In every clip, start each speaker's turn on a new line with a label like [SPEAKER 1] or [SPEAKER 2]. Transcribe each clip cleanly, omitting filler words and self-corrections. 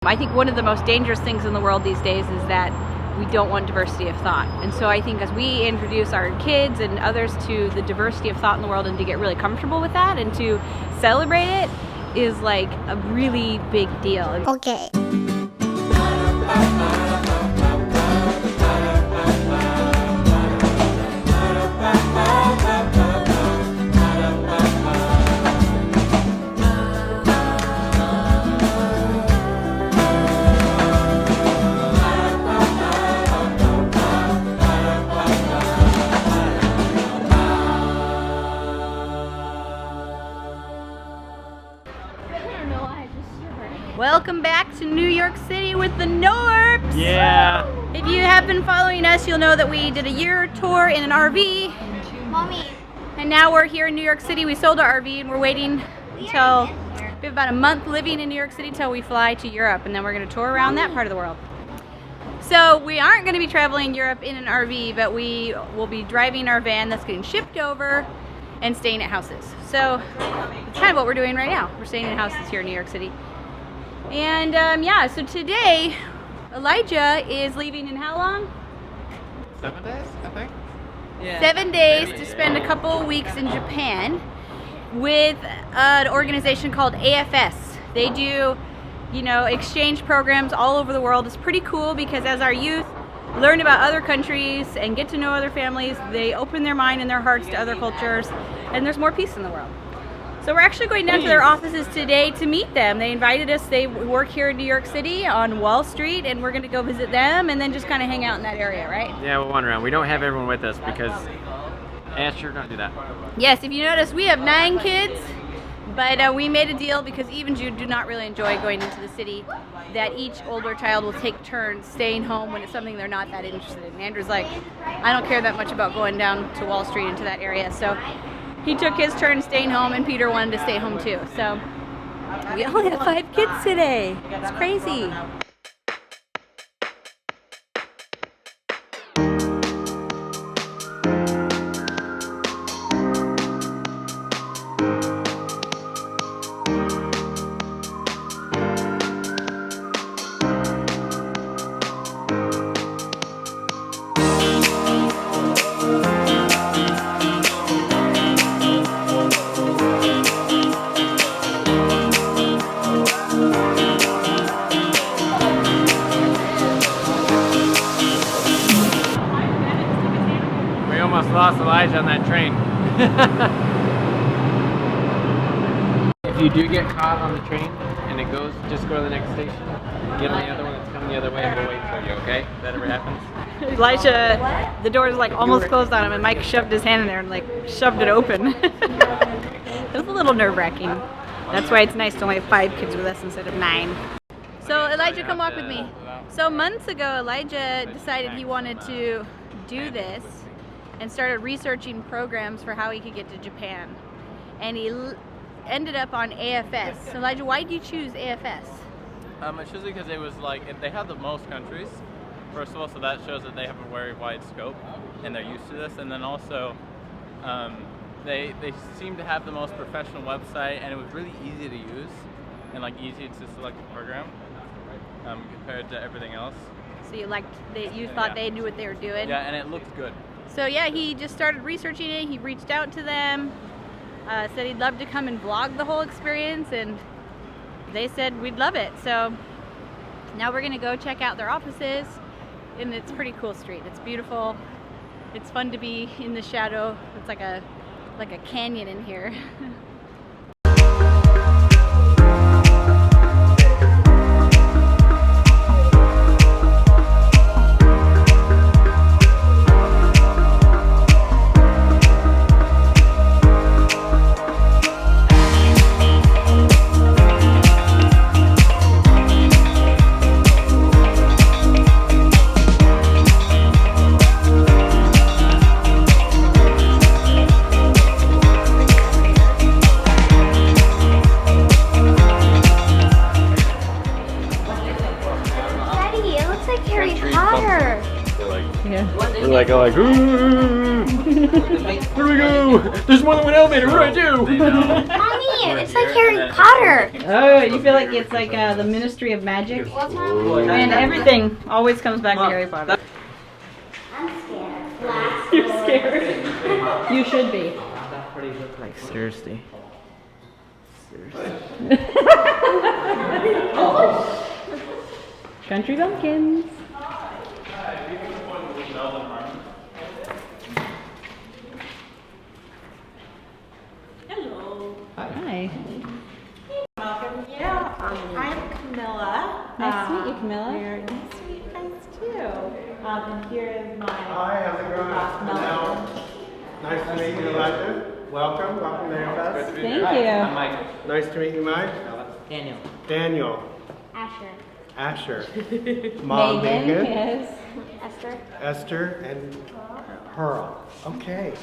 [SPEAKER 1] I think one of the most dangerous things in the world these days is that we don't want diversity of thought. And so I think as we introduce our kids and others to the diversity of thought in the world and to get really comfortable with that and to celebrate it is like a really big deal.
[SPEAKER 2] Okay.
[SPEAKER 1] Welcome back to New York City with the Norps!
[SPEAKER 3] Yeah!
[SPEAKER 1] If you have been following us, you'll know that we did a year tour in an RV.
[SPEAKER 2] Mommy.
[SPEAKER 1] And now we're here in New York City. We sold our RV and we're waiting until we have about a month living in New York City till we fly to Europe, and then we're going to tour around that part of the world. So we aren't going to be traveling Europe in an RV, but we will be driving our van that's getting shipped over and staying at houses. So it's kind of what we're doing right now. We're staying in houses here in New York City. And yeah, so today Elijah is leaving in how long?
[SPEAKER 3] 7 days, I think. Yeah.
[SPEAKER 1] 7 days to spend a couple weeks in Japan with an organization called AFS. They do, you know, exchange programs all over the world. It's pretty cool because as our youth learn about other countries and get to know other families, they open their mind and their hearts to other cultures, and there's more peace in the world. So we're actually going down to their offices today to meet them. They invited us. They work here in New York City on Wall Street, and we're going to go visit them and then just kind of hang out in that area, right?
[SPEAKER 3] Yeah, we'll wander around. We don't have everyone with us because Asher don't do that.
[SPEAKER 1] Yes, if you notice, we have 9 kids, but we made a deal because Eve and Jude do not really enjoy going into the city, that each older child will take turns staying home when it's something they're not that interested in. Andrew's like, I don't care that much about going down to Wall Street into that area, so he took his turn staying home, and Peter wanted to stay home too. So we only have 5 kids today. It's crazy.
[SPEAKER 3] Lost Elijah on that train. If you do get caught on the train and it goes, just go to the next station, get on the other one that's coming the other way, and we'll wait for you, okay? If that ever happens.
[SPEAKER 1] Elijah, the door's like almost closed on him, and Mike shoved his hand in there and like shoved it open. It was a little nerve-wracking. That's why it's nice to only have 5 kids with us instead of 9. So Elijah, come walk with me. So months ago, Elijah decided he wanted to do this and started researching programs for how he could get to Japan. And he ended up on AFS. So Elijah, why did you choose AFS?
[SPEAKER 4] I chose it because it was like, they have the most countries, first of all, so that shows that they have a very wide scope and they're used to this. And then also, they seem to have the most professional website, and it was really easy to use and like easy to select the program compared to everything else.
[SPEAKER 1] So you liked that you thought they knew what they were doing?
[SPEAKER 4] Yeah, and it looked good.
[SPEAKER 1] So yeah, he just started researching it. He reached out to them, said he'd love to come and vlog the whole experience, and they said we'd love it. So now we're gonna go check out their offices, and it's a pretty cool street. It's beautiful. It's fun to be in the shadow. It's like a canyon in here.
[SPEAKER 3] We're like, ooh, here we go. There's more than one elevator. What do I do?
[SPEAKER 2] Mommy! It's like Harry Potter.
[SPEAKER 1] Oh, you feel like it's like the Ministry of Magic? And everything always comes back to Harry Potter.
[SPEAKER 2] I'm scared.
[SPEAKER 1] You're scared. You should be.
[SPEAKER 3] Like seriously.
[SPEAKER 1] Country bumpkins.
[SPEAKER 5] Hello.
[SPEAKER 1] Hi.
[SPEAKER 5] Welcome. Yeah, I'm Camilla.
[SPEAKER 1] Nice to meet you, Camilla.
[SPEAKER 5] Nice to meet you guys too. And here is my
[SPEAKER 6] Hi, how's it going?
[SPEAKER 5] Melanie.
[SPEAKER 6] Nice to meet you, Elijah. Welcome to AFS.
[SPEAKER 1] Thank you.
[SPEAKER 3] Mike.
[SPEAKER 6] Nice to meet you, Mike.
[SPEAKER 3] Daniel.
[SPEAKER 6] Daniel.
[SPEAKER 2] Asher.
[SPEAKER 6] Asher. Mom,
[SPEAKER 1] Megan,
[SPEAKER 6] Megan.
[SPEAKER 1] yes.
[SPEAKER 2] Esther.
[SPEAKER 6] Esther and Pearl. Okay.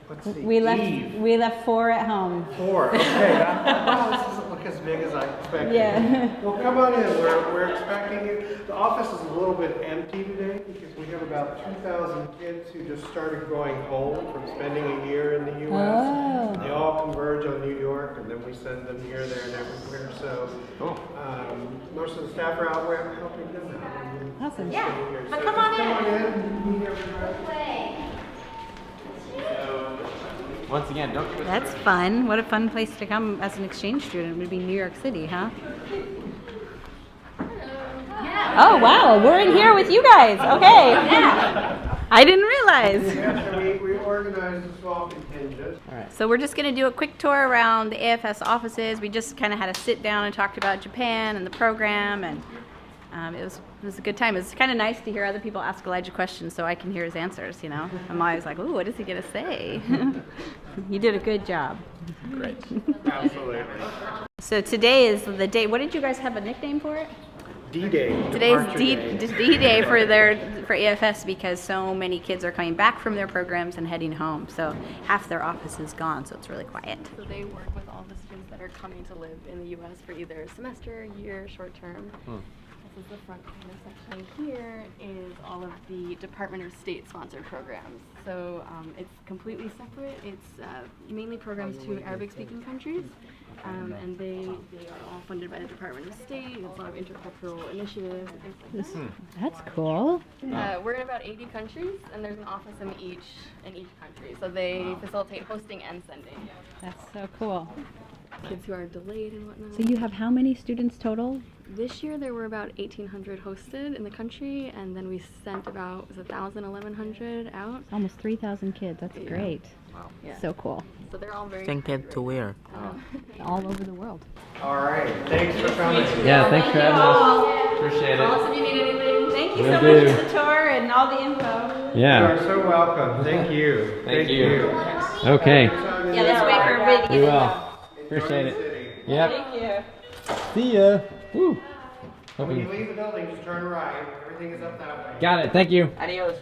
[SPEAKER 6] Let's see.
[SPEAKER 1] We
[SPEAKER 6] Eve.
[SPEAKER 1] left 4 at home.
[SPEAKER 6] 4. Okay. Wow, this doesn't look as big as I expected.
[SPEAKER 1] Yeah.
[SPEAKER 6] Well, come on in. We're expecting you. The office is a little bit empty today because we have about 2,000 kids who just started going home from spending a year in the U.S.
[SPEAKER 1] Oh.
[SPEAKER 6] They all converge on New York, and then we send them here, there, and everywhere. So most of the staff are out there helping them out.
[SPEAKER 1] Awesome.
[SPEAKER 6] Yeah.
[SPEAKER 5] But come on in.
[SPEAKER 6] Meet everybody.
[SPEAKER 3] Once again, don't.
[SPEAKER 1] That's fun. What a fun place to come as an exchange student would be New York City, huh? Oh, wow. We're in here with you guys. Okay. I didn't realize.
[SPEAKER 6] Yeah, so we organized a small contingent.
[SPEAKER 1] So we're just going to do a quick tour around the AFS offices. We just kind of had a sit down and talked about Japan and the program, and it was a good time. It's kind of nice to hear other people ask Elijah questions so I can hear his answers, you know. I'm always like, ooh, what is he going to say? You did a good job.
[SPEAKER 3] Great.
[SPEAKER 6] Absolutely.
[SPEAKER 1] So today is the day. What did you guys have a nickname for it?
[SPEAKER 6] D-Day.
[SPEAKER 1] Today's
[SPEAKER 6] Departure Day.
[SPEAKER 1] D-Day for AFS because so many kids are coming back from their programs and heading home. So half their office is gone, so it's really quiet.
[SPEAKER 7] So they work with all the students that are coming to live in the U.S. for either a semester, year, short term. This is the front kind of section. Here is all of the Department of State sponsored programs. So it's completely separate. It's mainly programs to Arabic speaking countries. And they are all funded by the Department of State. There's a lot of intercultural initiatives and things like that.
[SPEAKER 1] That's cool.
[SPEAKER 7] We're in about 80 countries, and there's an office in each country. So they facilitate hosting and sending.
[SPEAKER 1] That's so cool.
[SPEAKER 7] Kids who are delayed and whatnot.
[SPEAKER 1] So you have how many students total?
[SPEAKER 7] This year there were about 1,800 hosted in the country, and then we sent about 1,000, 1,100 out.
[SPEAKER 1] Almost 3,000 kids. That's great.
[SPEAKER 7] Wow. Yeah.
[SPEAKER 1] So cool.
[SPEAKER 7] So they're all very
[SPEAKER 3] to where?
[SPEAKER 1] All over the world.
[SPEAKER 6] All right. Thanks for coming.
[SPEAKER 3] Yeah, thanks for having us. Appreciate
[SPEAKER 1] Call
[SPEAKER 3] it.
[SPEAKER 1] us if you need anything. Thank you
[SPEAKER 3] Will
[SPEAKER 1] so
[SPEAKER 3] do.
[SPEAKER 1] much for the tour and all the info.
[SPEAKER 6] You are so welcome. Thank you.
[SPEAKER 3] Thank you. Okay.
[SPEAKER 1] Yeah, let's wait for everybody to get
[SPEAKER 3] We
[SPEAKER 1] in.
[SPEAKER 3] will. Appreciate it. Yep.
[SPEAKER 1] Thank you.
[SPEAKER 3] See ya. Woo.
[SPEAKER 6] When you
[SPEAKER 3] Hoping.
[SPEAKER 6] leave the building, just turn right. Everything is up that way.
[SPEAKER 3] Got it. Thank you.
[SPEAKER 1] Adios.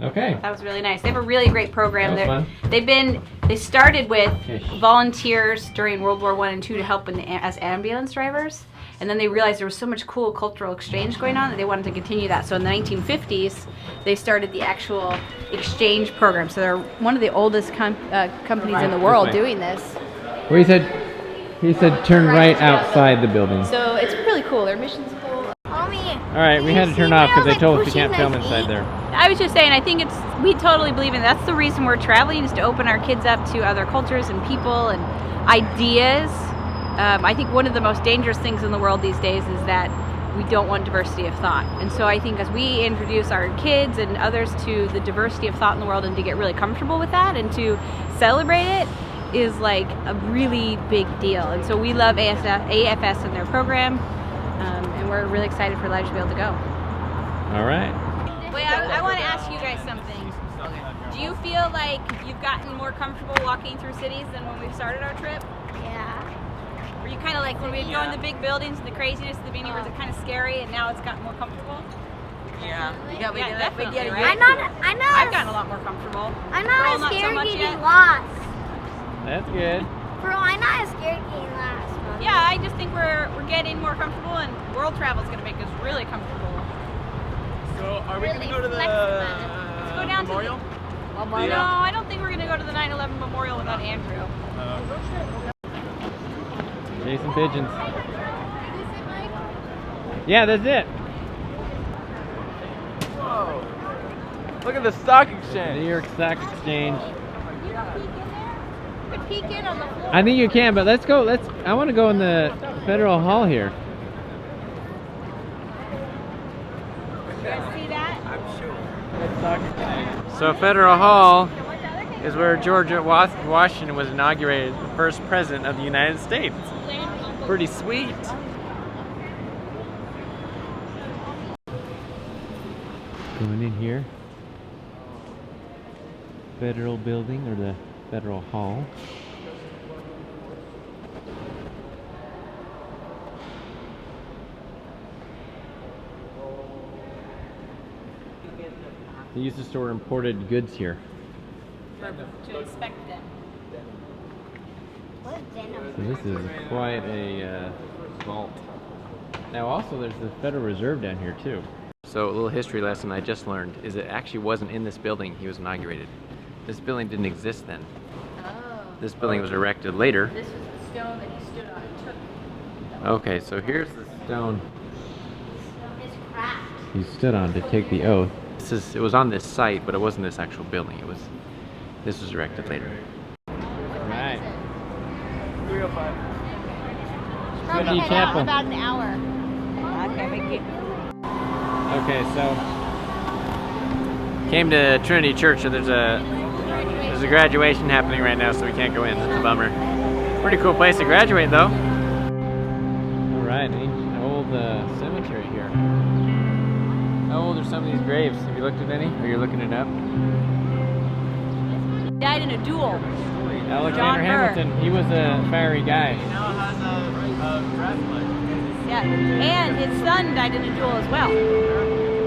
[SPEAKER 3] Okay.
[SPEAKER 1] That was really nice. They have a really great program.
[SPEAKER 3] That was
[SPEAKER 1] They started with
[SPEAKER 3] Okay.
[SPEAKER 1] volunteers during World War I and II to help as ambulance drivers. And then they realized there was so much cool cultural exchange going on that they wanted to continue that. So in the 1950s, they started the actual exchange program. So they're one of the oldest companies in the world
[SPEAKER 3] This way.
[SPEAKER 1] doing this.
[SPEAKER 3] Well, he said turn right outside the building.
[SPEAKER 1] So it's really cool. Their mission's cool.
[SPEAKER 2] Mommy.
[SPEAKER 3] All right, we had to turn off because they told us we can't film inside there.
[SPEAKER 1] I was just saying, I think we totally believe in that's the reason we're traveling, is to open our kids up to other cultures and people and ideas. I think one of the most dangerous things in the world these days is that we don't want diversity of thought. And so I think as we introduce our kids and others to the diversity of thought in the world and to get really comfortable with that and to celebrate it is like a really big deal. And so we love AFS and their program, and we're really excited for Elijah to be able to go.
[SPEAKER 3] All right.
[SPEAKER 1] Wait, I want to ask you guys something. Do you feel like you've gotten more comfortable walking through cities than when we started our trip?
[SPEAKER 2] Yeah.
[SPEAKER 1] Were you kind of like when we go in the big buildings and the craziness at the beginning was it kind of scary and now it's gotten more comfortable?
[SPEAKER 5] Yeah.
[SPEAKER 1] Definitely, right?
[SPEAKER 2] I'm not
[SPEAKER 1] I've gotten a lot more comfortable.
[SPEAKER 2] I'm
[SPEAKER 1] Pearl,
[SPEAKER 2] not
[SPEAKER 1] so
[SPEAKER 2] scared
[SPEAKER 1] much
[SPEAKER 2] getting
[SPEAKER 1] yet.
[SPEAKER 2] lost.
[SPEAKER 3] That's good.
[SPEAKER 2] Bro, I'm not scared getting lost. Mommy.
[SPEAKER 1] Yeah, I just think we're getting more comfortable and world travel is going to make us really comfortable.
[SPEAKER 4] So are we
[SPEAKER 2] Really
[SPEAKER 4] going to go to the
[SPEAKER 2] flexible.
[SPEAKER 1] Let's go down
[SPEAKER 4] memorial?
[SPEAKER 1] to No, I don't think we're gonna go to the 9/11 memorial without Andrew.
[SPEAKER 3] Chasing pigeons. Yeah, that's it.
[SPEAKER 4] Whoa. Look at the stock
[SPEAKER 3] New
[SPEAKER 4] exchange.
[SPEAKER 3] York Stock Exchange.
[SPEAKER 1] You could peek in on the floor.
[SPEAKER 3] I think you can, but let's go. I want to go in the Federal Hall here.
[SPEAKER 1] You guys see that?
[SPEAKER 3] So Federal Hall is where George Washington was inaugurated, the first president of the United States. Pretty sweet. Going in here. Federal Building, or the Federal Hall. They used to store imported goods here.
[SPEAKER 1] To inspect them.
[SPEAKER 2] What venom?
[SPEAKER 3] So this is quite a vault. Now also there's the Federal Reserve down here too. So a little history lesson I just learned is it actually wasn't in this building he was inaugurated. This building didn't exist then.
[SPEAKER 1] Oh.
[SPEAKER 3] This building was erected later.
[SPEAKER 1] This was the stone that he stood on and took.
[SPEAKER 3] Okay, so here's the stone
[SPEAKER 2] It's cracked.
[SPEAKER 3] he stood on to take the oath. It was on this site, but it wasn't this actual building. This was erected later. Right.
[SPEAKER 4] 305.
[SPEAKER 3] Trinity Chapel.
[SPEAKER 1] About an hour.
[SPEAKER 3] Okay, so came to Trinity Church, so there's a graduation happening right now, so we can't go in. That's a bummer. Pretty cool place to graduate, though. All right, an old cemetery here. How old are some of these graves? Have you looked at any? Are you looking it up?
[SPEAKER 1] He died in a duel.
[SPEAKER 3] Alexander
[SPEAKER 1] John Burr.
[SPEAKER 3] Hamilton. He was a fiery guy.
[SPEAKER 4] He now has a draft license.
[SPEAKER 1] Yeah, and his son died in a duel as well.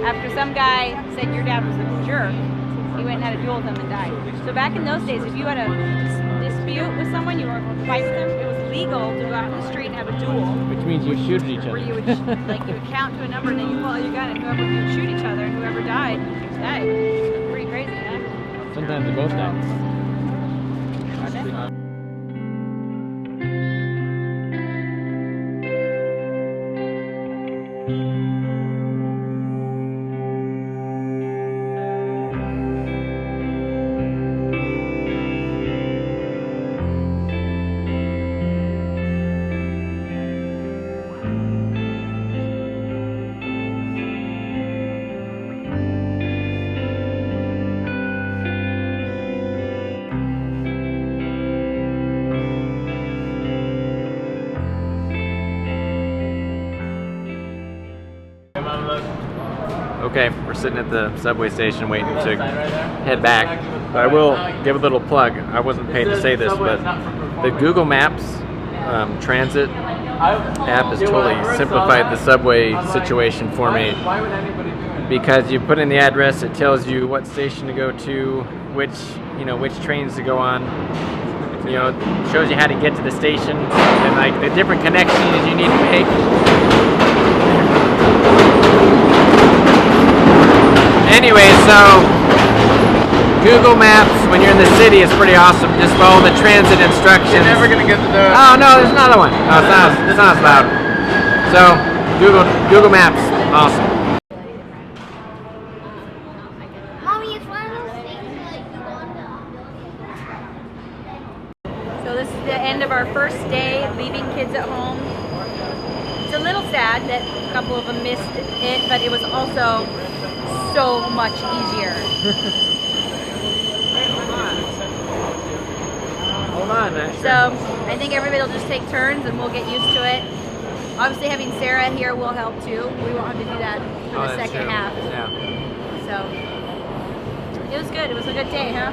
[SPEAKER 1] After some guy said your dad was a jerk, he went and had a duel with him and died. So back in those days, if you had a dispute with someone, you were going to fight with them, it was legal to go out in the street and have a duel.
[SPEAKER 3] Which means you shoot at each other.
[SPEAKER 1] Where you would, you would count to a number and then you pull out your gun and whoever would shoot each other and whoever died, died. Pretty crazy, huh?
[SPEAKER 3] Sometimes they both die. Okay, we're sitting at the subway station waiting to head back. But I will give a little plug. I wasn't paid to say this, but the Google Maps transit app has totally simplified the subway situation for me. Because you put in the address, it tells you what station to go to, which trains to go on. You know, it shows you how to get to the station and like the different connections you need to make. Anyway, so Google Maps when you're in the city is pretty awesome. Just follow the transit instructions.
[SPEAKER 4] You're never gonna get to the.
[SPEAKER 3] Oh no, there's another one. Oh, it's not as loud. So Google Maps, awesome.
[SPEAKER 2] Mommy, it's one of those things like you want to.
[SPEAKER 1] So this is the end of our first day leaving kids at home. It's a little sad that a couple of them missed it, but it was also so much easier.
[SPEAKER 3] Hold on, Asher.
[SPEAKER 1] So I think everybody will just take turns and we'll get used to it. Obviously having Sarah here will help too. We won't have to do that for the
[SPEAKER 3] that's
[SPEAKER 1] second
[SPEAKER 3] true.
[SPEAKER 1] half.
[SPEAKER 3] Yeah.
[SPEAKER 1] So it was good. It was a good day, huh?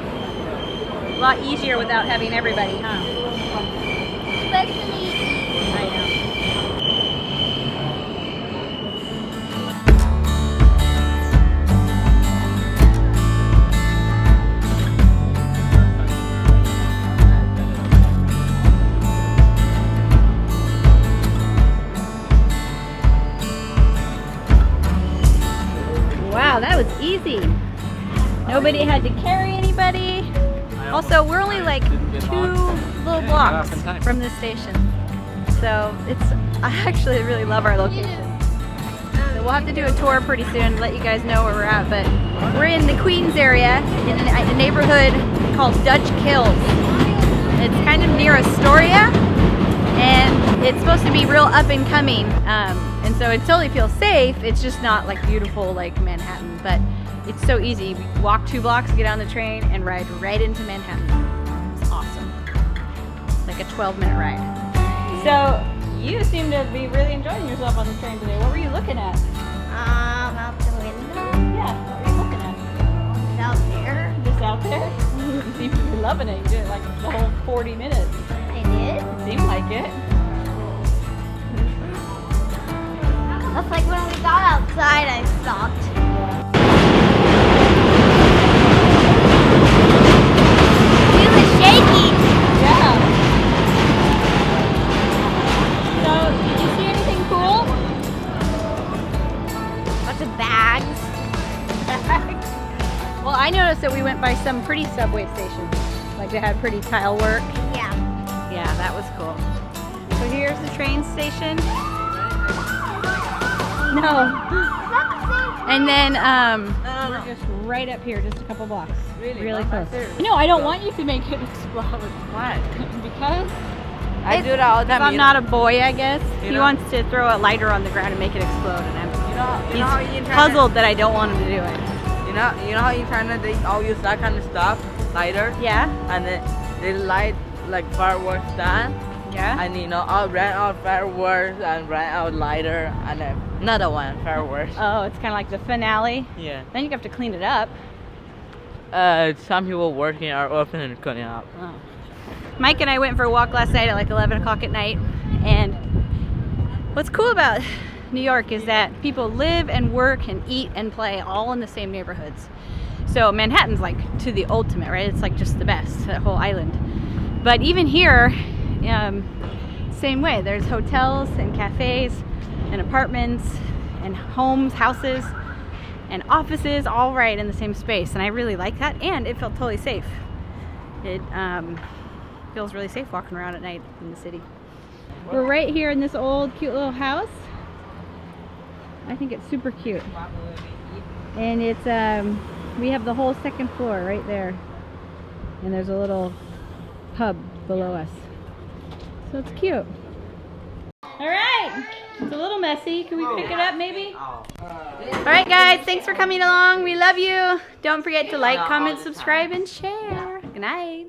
[SPEAKER 1] A lot easier without having everybody, huh?
[SPEAKER 2] Especially.
[SPEAKER 1] I know. Wow, that was easy. Nobody had to carry anybody. everybody. Also, we're only like 2 little blocks from this station. So I actually really love our location. So we'll have to do a tour pretty soon to let you guys know where we're at. But we're in the Queens area in a neighborhood called Dutch Kills. It's kind of near Astoria, and it's supposed to be real up and coming. And so it totally feels safe. It's just not like beautiful like Manhattan, but it's so easy. We walk 2 blocks, get on the train, and ride right into Manhattan. It's awesome. It's like a 12-minute ride. So you seem to be really enjoying yourself on the train today. What were you looking at?
[SPEAKER 2] Out the window.
[SPEAKER 1] Yeah, what were you looking at?
[SPEAKER 2] Out there.
[SPEAKER 1] Just out there? You seem to be loving it. You did it like the whole 40 minutes.
[SPEAKER 2] I did.
[SPEAKER 1] Seemed like it.
[SPEAKER 2] That's like when we got outside, I stopped. It was shaking.
[SPEAKER 1] Yeah. So, did you see anything cool?
[SPEAKER 2] Bunch of bags.
[SPEAKER 1] Well, I noticed that we went by some pretty subway stations. Like they had pretty tile work.
[SPEAKER 2] Yeah.
[SPEAKER 1] Yeah, that was cool. So here's the train station. No. And then we're just right up here, just a couple blocks. Really close. No, I don't want you to make it explode.
[SPEAKER 8] Why?
[SPEAKER 1] Because
[SPEAKER 8] I do that all the time.
[SPEAKER 1] I'm not a boy, I guess.
[SPEAKER 8] You
[SPEAKER 1] He
[SPEAKER 8] know?
[SPEAKER 1] wants to throw a lighter on the ground and make it explode, and
[SPEAKER 8] You know how you
[SPEAKER 1] he's
[SPEAKER 8] tryna-
[SPEAKER 1] puzzled that I don't want him to do it.
[SPEAKER 8] You know how you trying to they all use that kind of stuff, lighter,
[SPEAKER 1] Yeah?
[SPEAKER 8] and then they light like fireworks stand,
[SPEAKER 1] Yeah?
[SPEAKER 8] and I'll rent out fireworks and rent out lighter, and then another one fireworks.
[SPEAKER 1] Oh, it's kind of like the finale.
[SPEAKER 8] Yeah.
[SPEAKER 1] Then you have to clean it up.
[SPEAKER 8] Some people working are open and cleaning up.
[SPEAKER 1] Oh. Mike and I went for a walk last night at like 11 o'clock at night, and what's cool about New York is that people live and work and eat and play all in the same neighborhoods. So Manhattan's like to the ultimate, right? It's like just the best, that whole island. But even here, same way. There's hotels and cafes and apartments and homes, houses, and offices all right in the same space. And I really like that, and it felt totally safe. It feels really safe walking around at night in the city. We're right here in this old cute little house. I think it's super cute. And it's we have the whole second floor right there. And there's a little pub below us. So it's cute. All right. It's a little messy. Can we pick it up maybe? All right guys, thanks for coming along. We love you. Don't forget to like, comment, subscribe, and share. Good night.